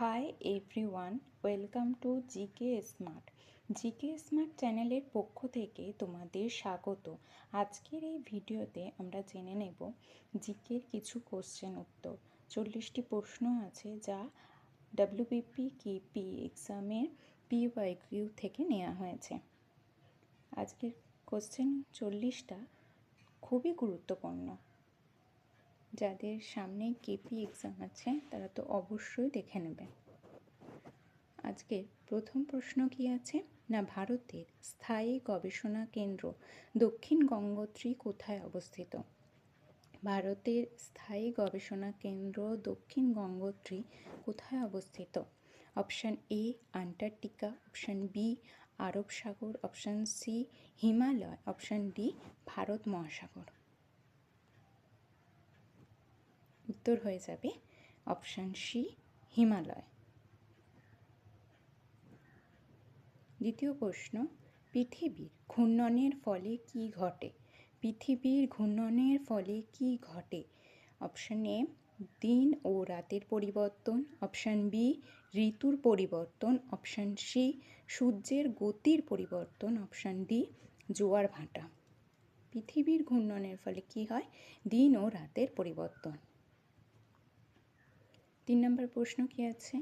Hi everyone, welcome to GK smart. GK smart চ্যানেলের পক্ষ থেকে তোমাদের স্বাগত। আজকের এই ভিডিওতে আমরা জেনে নেব জিকের কিছু কোশ্চেন উত্তর। 40টি প্রশ্ন আছে যা ডাব্লিউবিপি কেপি এক্সামের পিওয়াইকিউ থেকে নেওয়া হয়েছে। আজকের কোশ্চেন 40টা খুবই গুরুত্বপূর্ণ। যাদের সামনে কেপি এক্সাম আছে তারা তো অবশ্যই দেখে নেবে। আজকের প্রথম প্রশ্ন কি আছে না, ভারতের স্থায়ী গবেষণা কেন্দ্র দক্ষিণ গঙ্গোত্রী কোথায় অবস্থিত? ভারতের স্থায়ী গবেষণা কেন্দ্র দক্ষিণ গঙ্গোত্রী কোথায় অবস্থিত? Option A Antarctica, option B Arab Sagar, option C Himalaya, option D Bharat Mahasagar. উত্তর হয়ে যাবে অপশান সি হিমালয়। দ্বিতীয় প্রশ্ন, পৃথিবীর ঘূর্ণনের ফলে কি ঘটে? পৃথিবীর ঘূর্ণনের ফলে কি ঘটে? অপশান এ দিন ও রাতের পরিবর্তন, অপশান বি ঋতুর পরিবর্তন, অপশান সি সূর্যের গতির পরিবর্তন, অপশান ডি জোয়ার ভাটা। পৃথিবীর ঘূর্ণনের ফলে কি হয়? দিন ও রাতের পরিবর্তন। 3 নম্বর প্রশ্ন কি আছে,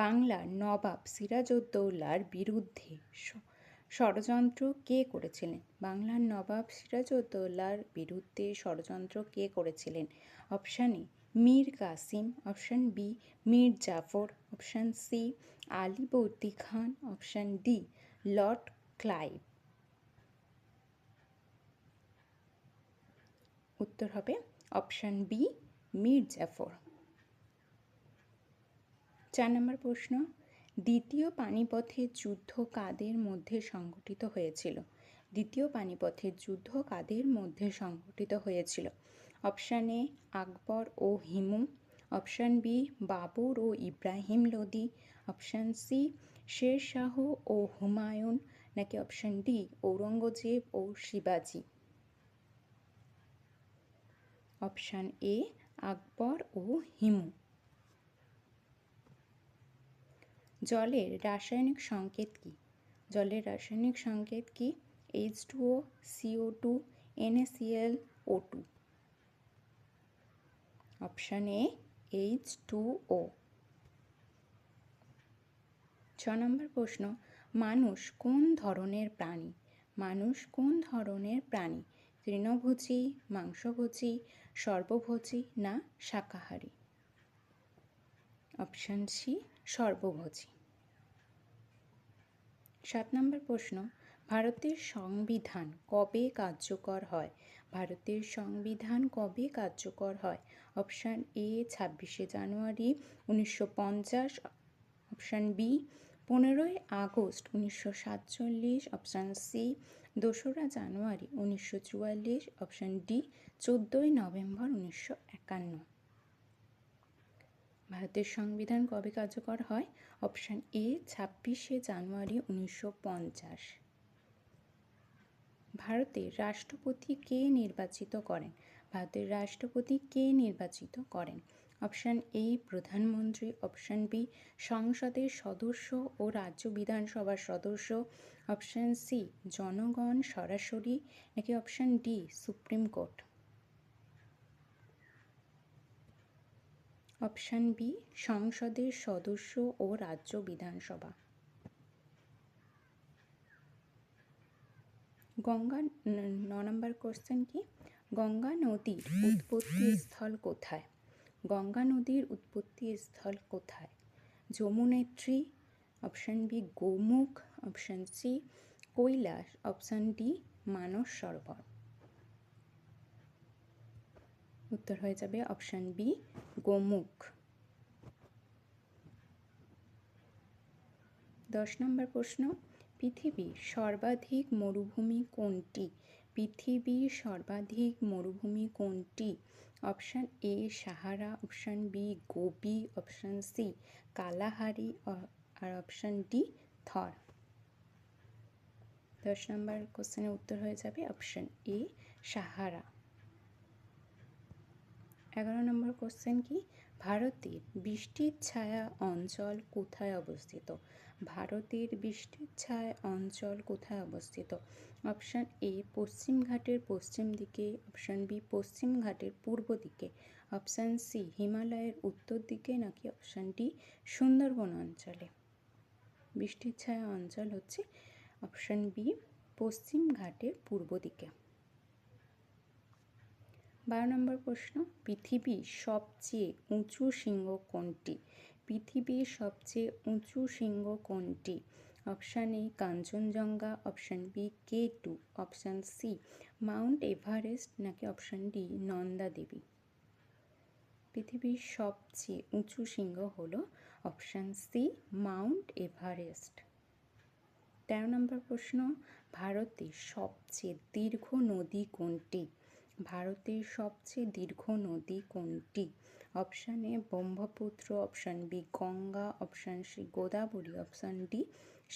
বাংলার নবাব সিরাজউদ্দৌলার বিরুদ্ধে ষড়যন্ত্র কে করেছিলেন? বাংলার নবাব সিরাজউদ্দৌলার বিরুদ্ধে ষড়যন্ত্র কে করেছিলেন? Option A Mir Kasim, option B Mir Jafar, option C Alivardi Khan, option D Lord Clive. উত্তর হবে অপশান বি মীর জাফর। 4 নম্বর প্রশ্ন, দ্বিতীয় পানিপথের যুদ্ধ কাদের মধ্যে সংঘটিত হয়েছিল? দ্বিতীয় পানিপথের যুদ্ধ কাদের মধ্যে সংঘটিত হয়েছিল? অপশান এ আকবর ও হিমু, অপশান বি বাবর ও ইব্রাহিম লোদি, অপশান সি শের শাহ ও হুমায়ুন, নাকি অপশান ডি ঔরঙ্গজেব ও শিবাজি। অপশান এ আকবর ও হিমু। জলের রাসায়নিক সংকেত কি? জলের রাসায়নিক সংকেত কি? H2O, CO2, NaCl, O2। Option A H2O। 6 নম্বর প্রশ্ন, মানুষ কোন ধরনের প্রাণী? মানুষ কোন ধরনের প্রাণী? তৃণভোজী, মাংসভোজী, সর্বভোজী না শাকাহারী? Option C সর্বভোজী। 7 নম্বর প্রশ্ন, ভারতের সংবিধান কবে কার্যকর হয়? ভারতের সংবিধান কবে কার্যকর হয়? অপশান এ 26শে জানুয়ারি 1950, অপশান বি 15ই আগস্ট 1947, অপশান সি 2রা জানুয়ারি 1944, অপশান ডি 14ই নভেম্বর 1951। ভারতের সংবিধান কবে কার্যকর হয়? অপশান এ 26শে জানুয়ারি 1950। ভারতের রাষ্ট্রপতি কে নির্বাচিত করেন? ভারতের রাষ্ট্রপতি কে নির্বাচিত করেন? অপশান এ প্রধানমন্ত্রী, অপশান বি সংসদের সদস্য ও রাজ্য বিধানসভার সদস্য, অপশান সি জনগণ সরাসরি, নাকি option D Supreme Court. Option B সংসদের সদস্য ও রাজ্য বিধানসভা। গঙ্গা 9 নম্বর কোশ্চেন কি, গঙ্গা নদীর উৎপত্তি স্থল কোথায়? গঙ্গা নদীর উৎপত্তি স্থল কোথায়? Yamunotri, option B Gomukh, option C Kailash, option D Manas Sarovar. উত্তর হয়ে যাবে অপশান বি গোমুখ। 10 নম্বর প্রশ্ন, পৃথিবীর সর্বাধিক মরুভূমি কোনটি? পৃথিবীর সর্বাধিক মরুভূমি কোনটি? Option A Sahara, option B Gobi, option C Kalahari, আর অপশান ডি থর। 10 নম্বর কোশ্চেনের উত্তর হয়ে যাবে অপশান এ সাহারা। 11 নম্বর কোশ্চেন কি, ভারতের বৃষ্টির ছায়া অঞ্চল কোথায় অবস্থিত? ভারতের বৃষ্টির ছায়া অঞ্চল কোথায় অবস্থিত? অপশান এ পশ্চিম ঘাটের পশ্চিম দিকে, অপশান বি পশ্চিম ঘাটের পূর্ব দিকে, অপশান সি হিমালয়ের উত্তর দিকে, নাকি অপশান ডি সুন্দরবন অঞ্চলে। বৃষ্টির ছায়া অঞ্চল হচ্ছে অপশান বি পশ্চিম ঘাটের পূর্ব দিকে। 12 নম্বর প্রশ্ন, পৃথিবীর সবচেয়ে উঁচু শৃঙ্গ কোনটি? পৃথিবীর সবচেয়ে উঁচু শৃঙ্গ কোনটি? Option A Kanchenjunga, option B K2, option C Mount Everest, নাকি অপশান ডি নন্দা দেবী। পৃথিবীর সবচেয়ে উঁচু শৃঙ্গ হল অপশান সি মাউন্ট এভারেস্ট। 13 নম্বর প্রশ্ন, ভারতের সবচেয়ে দীর্ঘ নদী কোনটি? ভারতের সবচেয়ে দীর্ঘ নদী কোনটি? Option A Brahmaputra, option B Ganga, option C Godavari, option D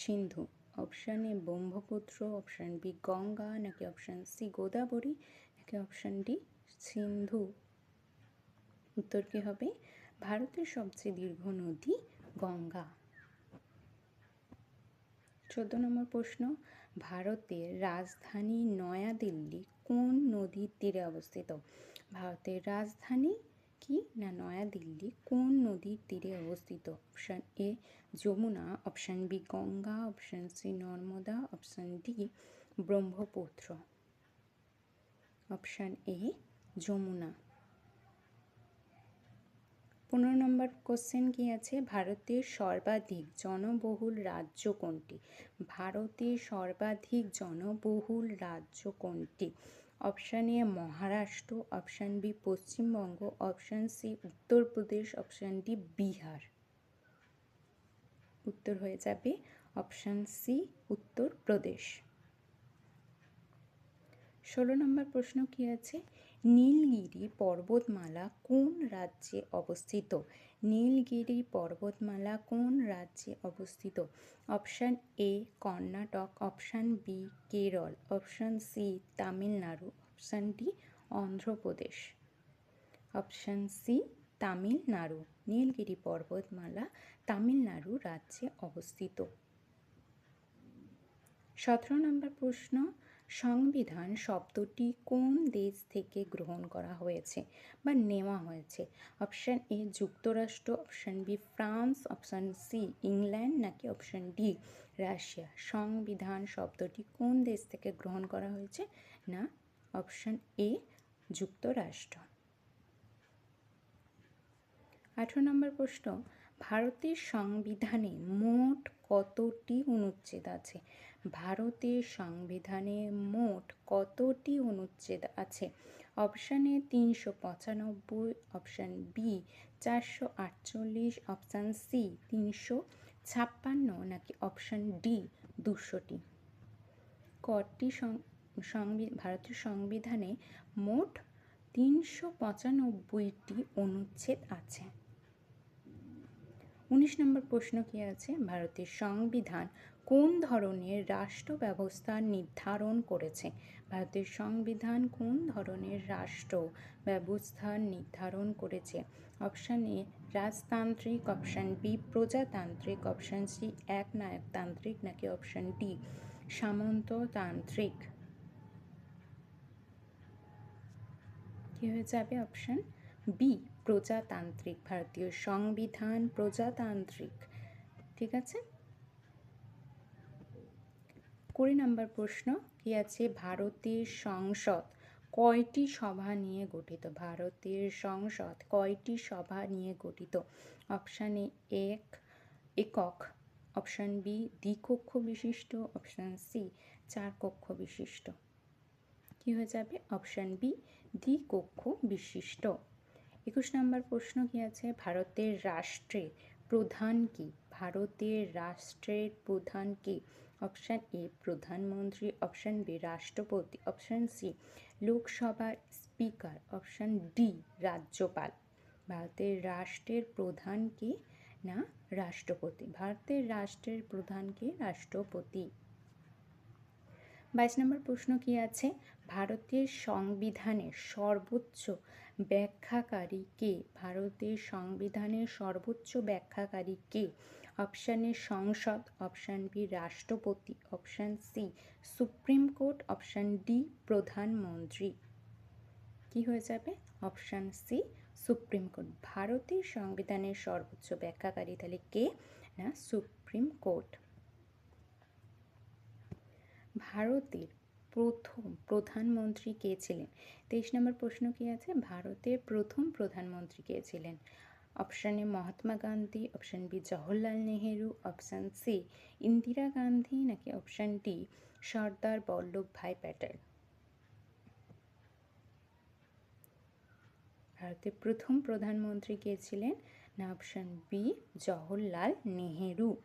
Sindhu. Option A Brahmaputra, option B Ganga, নাকি অপশান সি গোদাবরী, নাকি অপশান ডি সিন্ধু। উত্তর কি হবে? ভারতের সবচেয়ে দীর্ঘ নদী গঙ্গা। 14 নম্বর প্রশ্ন, ভারতের রাজধানী নয়াদিল্লি কোন নদীর তীরে অবস্থিত? ভারতের রাজধানী কি না নয়াদিল্লি কোন নদীর তীরে অবস্থিত? Option A Yamuna, option B Ganga, option C Narmada, option D Brahmaputra. Option A Yamuna. 15 নম্বর কোশ্চেন কি আছে? ভারতের সর্বাধিক জনবহুল রাজ্য কোনটি? ভারতের সর্বাধিক জনবহুল রাজ্য কোনটি? অপশান এ Maharashtra, option B Paschimbanga, option C Uttar Pradesh, option D Bihar. উত্তর হয়ে যাবে অপশান সি উত্তরপ্রদেশ। 16 নম্বর প্রশ্ন কি আছে? নীলগিরি পর্বতমালা কোন রাজ্যে অবস্থিত? নীলগিরি পর্বতমালা কোন রাজ্যে অবস্থিত? অপশান এ Karnataka, option B Kerala, option C Tamil Nadu, option D Andhra Pradesh. Option C Tamil Nadu. Nilgiri পর্বতমালা তামিলনাড়ু রাজ্যে অবস্থিত। 17 নম্বর প্রশ্ন, সংবিধান শব্দটি কোন দেশ থেকে গ্রহণ করা হয়েছে বা নেওয়া হয়েছে? অপশান এ যুক্তরাষ্ট্র, option B France, option C England, নাকি অপশান ডি রাশিয়া। সংবিধান শব্দটি কোন দেশ থেকে গ্রহণ করা হয়েছে? না অপশান এ যুক্তরাষ্ট্র। 18 নম্বর প্রশ্ন, ভারতের সংবিধানে মোট কতটি অনুচ্ছেদ আছে? ভারতের সংবিধানে মোট কতটি অনুচ্ছেদ আছে? Option A 395, option B 448, option C 356, নাকি অপশান ডি 200টি। ভারতের সংবিধানে মোট 395টি অনুচ্ছেদ আছে। 19 নম্বর প্রশ্ন কি আছে? ভারতের সংবিধান কোন ধরনের রাষ্ট্র ব্যবস্থা নির্ধারণ করেছে? ভারতের সংবিধান কোন ধরনের রাষ্ট্র ব্যবস্থা নির্ধারণ করেছে? অপশান এ রাজতান্ত্রিক, অপশান বি প্রজাতান্ত্রিক, অপশান সি একনায়কতান্ত্রিক, নাকি অপশান ডি সামন্ততান্ত্রিক। কি হয়ে যাবে? অপশান বি প্রজাতান্ত্রিক। ভারতীয় সংবিধান প্রজাতান্ত্রিক। ঠিক আছে। 20 নম্বর প্রশ্ন কি আছে? ভারতের সংসদ কয়টি সভা নিয়ে গঠিত? ভারতের সংসদ কয়টি সভা নিয়ে গঠিত? অপশান এ একক, অপশান বি দ্বিকক্ষ বিশিষ্ট, অপশান সি 4 কক্ষ বিশিষ্ট। কি হয়ে যাবে? অপশান বি দ্বিকক্ষ বিশিষ্ট। 21 নম্বর প্রশ্ন কি আছে? ভারতের রাষ্ট্রের প্রধান কি? ভারতের রাষ্ট্রের প্রধান কি? অপশান এ প্রধানমন্ত্রী, অপশান বি রাষ্ট্রপতি, অপশান সি লোকসভার স্পিকার, অপশান ডি রাজ্যপাল। ভারতের রাষ্ট্রের প্রধান কি? না রাষ্ট্রপতি। ভারতের রাষ্ট্রের প্রধান কি? রাষ্ট্রপতি। 22 নম্বর প্রশ্ন কি আছে? ভারতের সংবিধানের সর্বোচ্চ ব্যাখ্যাকারী কে? ভারতের সংবিধানের সর্বোচ্চ ব্যাখ্যাকারী কে? অপশান এ সংসদ, অপশান বি রাষ্ট্রপতি, option C Supreme Court, option D প্রধানমন্ত্রী। কি হয়ে যাবে? Option C Supreme Court. ভারতের সংবিধানের সর্বোচ্চ ব্যাখ্যাকারী তাহলে কে? না সুপ্রিম কোর্ট। ভারতের প্রথম প্রধানমন্ত্রী কে ছিলেন? 23 নম্বর প্রশ্ন কি আছে? ভারতের প্রথম প্রধানমন্ত্রী কে ছিলেন? Option A Mahatma Gandhi, option B Jawaharlal Nehru, option C Indira Gandhi, নাকি অপশান ডি সর্দার বল্লভভাই প্যাটেল। ভারতের প্রথম প্রধানমন্ত্রী কে ছিলেন? না অপশান বি জওহরলাল নেহেরু।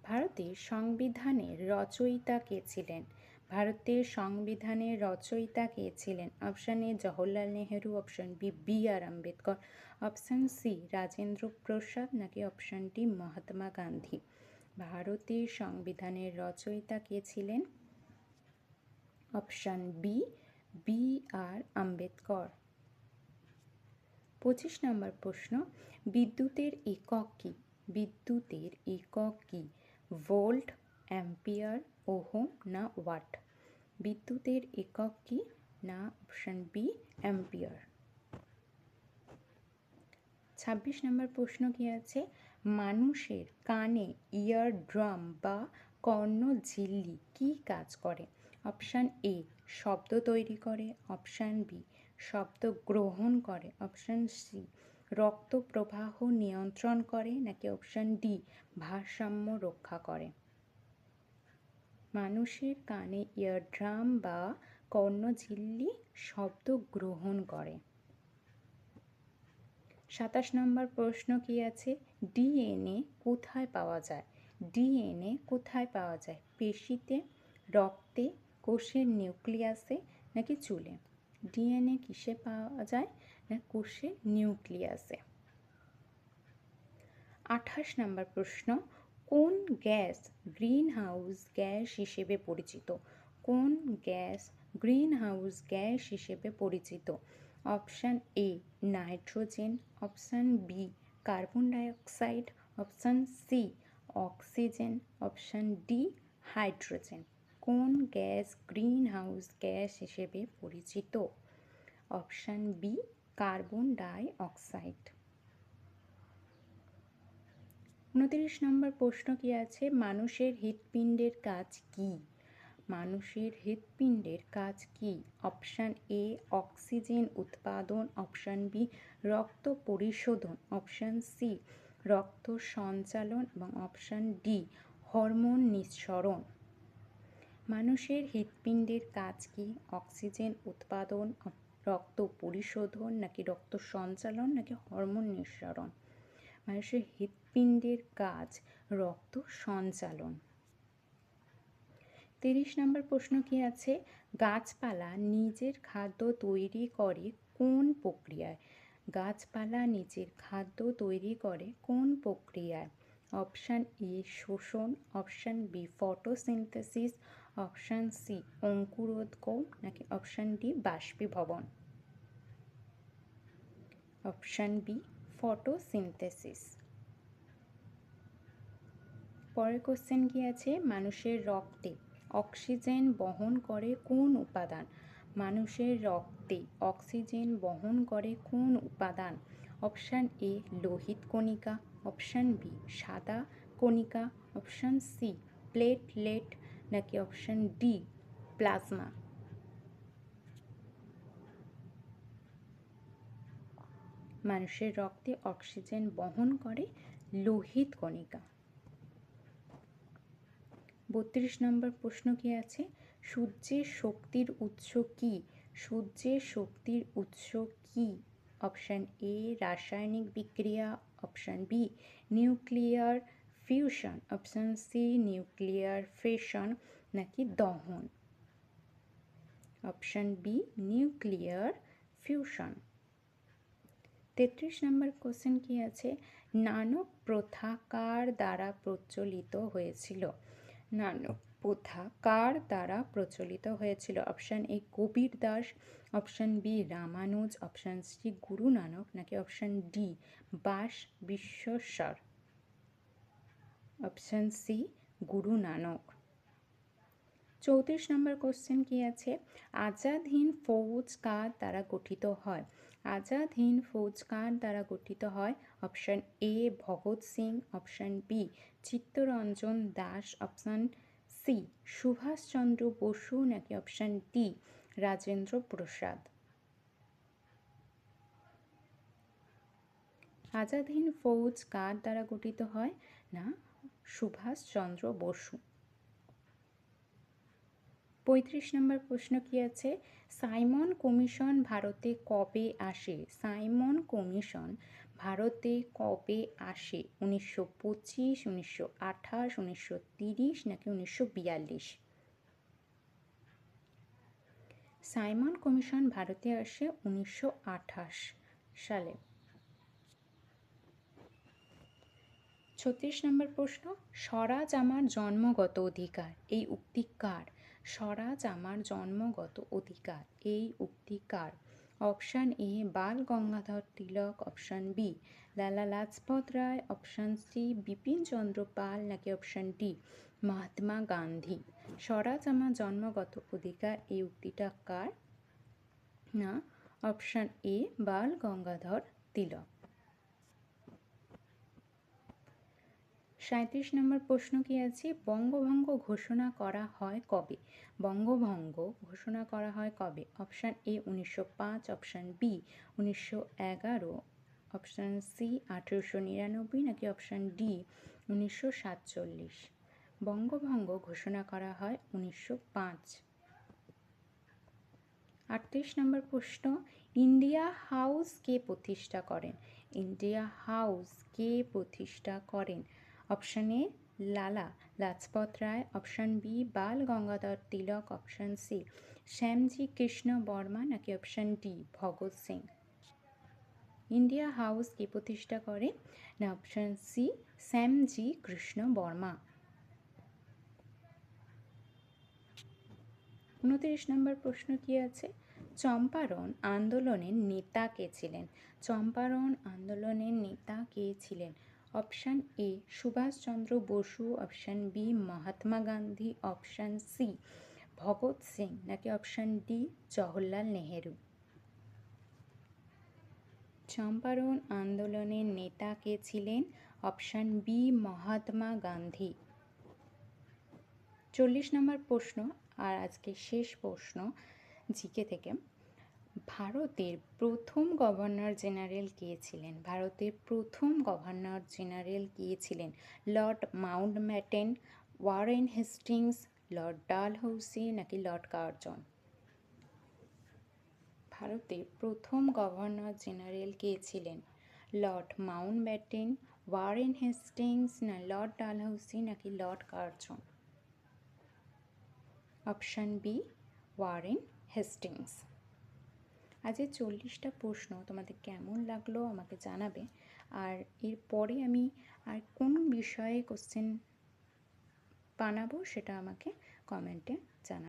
ভারতের সংবিধানের রচয়িতা কে ছিলেন? ভারতের সংবিধানের রচয়িতা কে ছিলেন? Option A Jawaharlal Nehru, option B B R Ambedkar, option C Rajendra Prasad, নাকি অপশান ডি মহাত্মা গান্ধী। ভারতের সংবিধানের রচয়িতা কে ছিলেন? Option B B R Ambedkar. 25 নম্বর প্রশ্ন, বিদ্যুতের একক কি? বিদ্যুতের একক কি? ভোল্ট, অ্যাম্পিয়ার, ওহম না ওয়াট? বিদ্যুতের একক কি? না অপশান বি অ্যাম্পিয়ার। 26 নম্বর প্রশ্ন কি আছে? মানুষের কানে ইয়ার ড্রাম বা কর্ণঝিল্লি কি কাজ করে? অপশান এ শব্দ তৈরি করে, অপশান বি শব্দ গ্রহণ করে, অপশান সি রক্ত প্রবাহ নিয়ন্ত্রণ করে, নাকি অপশান ডি ভারসাম্য রক্ষা করে। মানুষের কানে ইয়ারড্রাম বা কর্ণঝিল্লি শব্দ গ্রহণ করে। 27 নম্বর প্রশ্ন কি আছে? ডিএনএ কোথায় পাওয়া যায়? ডিএনএ কোথায় পাওয়া যায়? পেশিতে, রক্তে, কোষের নিউক্লিয়াসে, নাকি চুলে? ডিএনএ কিসে পাওয়া যায়? না কোষের নিউক্লিয়াসে। 28 নম্বর প্রশ্ন, কোন গ্যাস গ্রিন হাউস গ্যাস হিসেবে পরিচিত? কোন গ্যাস গ্রিন হাউস গ্যাস হিসেবে পরিচিত? Option A nitrogen, option B carbon dioxide, option C oxygen, option D hydrogen. কোন গ্যাস গ্রিন হাউস গ্যাস হিসেবে পরিচিত? Option B carbon dioxide. 29 নম্বর প্রশ্ন কি আছে? মানুষের হৃৎপিণ্ডের কাজ কি? মানুষের হৃৎপিণ্ডের কাজ কি? অপশান এ অক্সিজেন উৎপাদন, অপশান বি রক্ত পরিশোধন, অপশান সি রক্ত সঞ্চালন, এবং অপশান ডি হরমোন নিঃসরণ। মানুষের হৃৎপিণ্ডের কাজ কি? অক্সিজেন উৎপাদন, রক্ত পরিশোধন, নাকি রক্ত সঞ্চালন, নাকি হরমোন নিঃসরণ? মানুষের হৃৎপিণ্ডের কাজ রক্ত সঞ্চালন। 30 নম্বর প্রশ্ন কি আছে? গাছপালা নিজের খাদ্য তৈরি করে কোন প্রক্রিয়ায়? গাছপালা নিজের খাদ্য তৈরি করে কোন প্রক্রিয়ায়? অপশান এ শোষণ, option B photosynthesis, option C অঙ্কুরোদ্গম, নাকি অপশান ডি বাষ্পীভবন? Option B photosynthesis. পরের কোশ্চেন কি আছে? মানুষের রক্তে অক্সিজেন বহন করে কোন উপাদান? মানুষের রক্তে অক্সিজেন বহন করে কোন উপাদান? অপশান এ লোহিত কণিকা, অপশান বি সাদা কণিকা, অপশান সি প্লেটলেট, নাকি অপশান ডি প্লাজমা? মানুষের রক্তে অক্সিজেন বহন করে লোহিত কণিকা। 32 নম্বর প্রশ্ন কি আছে? সূর্যের শক্তির উৎস কি? সূর্যের শক্তির উৎস কি? অপশান এ রাসায়নিক বিক্রিয়া, option B nuclear fusion, option C nuclear fission, নাকি দহন? Option B nuclear fusion. 33 number question কি আছে? নানক প্রথা কার দ্বারা প্রচলিত হয়েছিল? নানক প্রথা কার দ্বারা প্রচলিত হয়েছিল? Option A Kabir Das, option B Ramanuja, option C Guru Nanak, নাকি অপশান ডি বাস বিশ্বস্বর? Option C Guru Nanak. 34 নম্বর কোশ্চেন কি আছে? আজাদ হিন্দ ফৌজ কার দ্বারা গঠিত হয়? আজাদ হিন্দ ফৌজ কার দ্বারা গঠিত হয়? Option A Bhagat Singh, option B Chittaranjan Das, option C Subhash Chandra Bose, নাকি অপশান ডি রাজেন্দ্র প্রসাদ? আজাদ হিন্দ ফৌজ কার দ্বারা গঠিত হয়? না, সুভাষচন্দ্র বসু। 35 নম্বর প্রশ্ন কি আছে? সাইমন কমিশন ভারতে কবে আসে? সাইমন কমিশন ভারতে কবে আসে? 1925, 1928, 1930, নাকি 1942? সাইমন কমিশন ভারতে আসে 1928 সালে। 36 নম্বর প্রশ্ন, স্বরাজ আমার জন্মগত অধিকার, এই উক্তি কার? স্বরাজ আমার জন্মগত অধিকার, এই উক্তি কার? Option A Bal Gangadhar Tilak, option B Lala Lajpat Rai, option C Bipin Chandra Pal, নাকি অপশান ডি মহাত্মা গান্ধী? স্বরাজ আমার জন্মগত অধিকার, এই উক্তিটা কার? না, অপশান এ বাল গঙ্গাধর তিলক। 37 নম্বর প্রশ্ন কি আছে? বঙ্গভঙ্গ ঘোষণা করা হয় কবে? বঙ্গভঙ্গ ঘোষণা করা হয় কবে? Option A 1905, option B 1911, option C 1899, নাকি অপশান ডি 1947? বঙ্গভঙ্গ ঘোষণা করা হয় 1905। 38 নম্বর প্রশ্ন, ইন্ডিয়া হাউস কে প্রতিষ্ঠা করেন? ইন্ডিয়া হাউস কে প্রতিষ্ঠা করেন? Option A Lala Lajpat Rai, option B Bal Gangadhar Tilak, option C Shyamji Krishna Varma, নাকি option D Bhagat Singh? India House কে প্রতিষ্ঠা করে? না, অপশান সি শ্যামজি কৃষ্ণ বর্মা। 29 নম্বর প্রশ্ন কি আছে? চম্পারণ আন্দোলনের নেতা কে ছিলেন? চম্পারণ আন্দোলনের নেতা কে ছিলেন? Option A Subhash Chandra Bose, option B Mahatma Gandhi, option C Bhagat Singh, নাকি অপশান ডি জওহরলাল নেহেরু? চম্পারণ আন্দোলনের নেতা কে ছিলেন? Option B Mahatma Gandhi. 40 number প্রশ্ন, আর আজকে শেষ প্রশ্ন জিকে থেকে। ভারতের প্রথম গভর্নর জেনারেল কে ছিলেন? ভারতের প্রথম গভর্নর জেনারেল কে ছিলেন? Lord Mountbatten, Warren Hastings, lord Dalhousie, নাকি লর্ড কার্জন? ভারতের প্রথম গভর্নর জেনারেল কে ছিলেন? লর্ড মাউন্টব্যাটেন, ওয়ারেন হেস্টিংস, না লর্ড ডালহৌসি, নাকি lord Curzon? Option B Warren Hastings. আজ এই 40টা প্রশ্ন তোমাদের কেমন লাগলো আমাকে জানাবে। আর এরপরে আমি আর কোন বিষয়ে কোশ্চেন বানাবো সেটা আমাকে কমেন্টে জানাবে।